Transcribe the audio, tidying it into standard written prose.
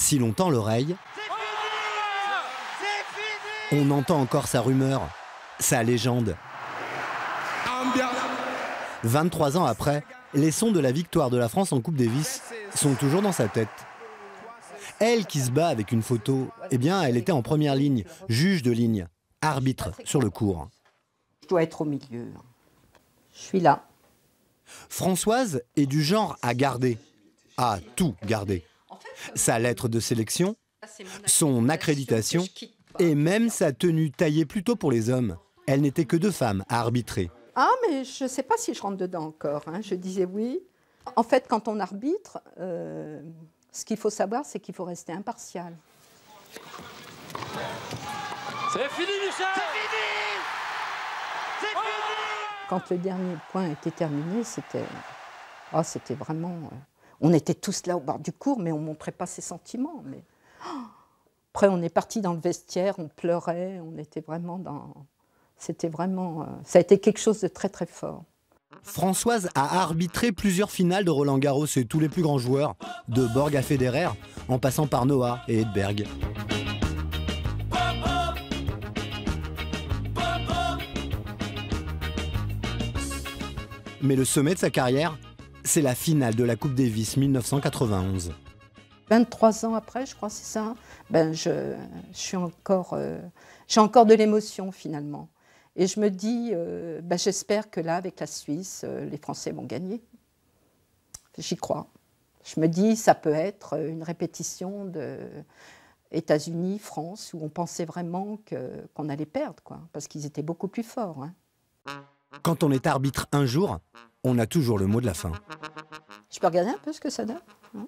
Si l'on tend l'oreille, on entend encore sa rumeur, sa légende. 23 ans après, les sons de la victoire de la France en Coupe Davis sont toujours dans sa tête. Elle qui se bat avec une photo, eh bien, elle était en première ligne, juge de ligne, arbitre sur le court. Je dois être au milieu. Je suis là. Françoise est du genre à garder, à tout garder. Sa lettre de sélection, son accréditation et même sa tenue taillée plutôt pour les hommes. Elle n'était que deux femmes à arbitrer. Ah, mais je ne sais pas si je rentre dedans encore. Hein. Je disais oui. En fait, quand on arbitre, ce qu'il faut savoir, c'est qu'il faut rester impartial. C'est fini, Michel! C'est fini! C'est fini! Quand le dernier point était terminé, c'était vraiment... on était tous là au bord du court, mais on ne montrait pas ses sentiments. Mais... Après, on est parti dans le vestiaire, on pleurait, on était vraiment dans... C'était vraiment... ça a été quelque chose de très très fort. Françoise a arbitré plusieurs finales de Roland-Garros et tous les plus grands joueurs, de Borg à Federer, en passant par Noah et Edberg. Mais le sommet de sa carrière, c'est la finale de la Coupe Davis 1991. 23 ans après, je crois, c'est ça. Ben, j'ai encore de l'émotion finalement. Et je me dis, ben, j'espère que là, avec la Suisse, les Français vont gagner. J'y crois. Je me dis, ça peut être une répétition de États-Unis, France, où on pensait vraiment qu'on allait perdre, quoi, parce qu'ils étaient beaucoup plus forts. Hein. Quand on est arbitre un jour, on a toujours le mot de la fin. Je peux regarder un peu ce que ça donne, hein.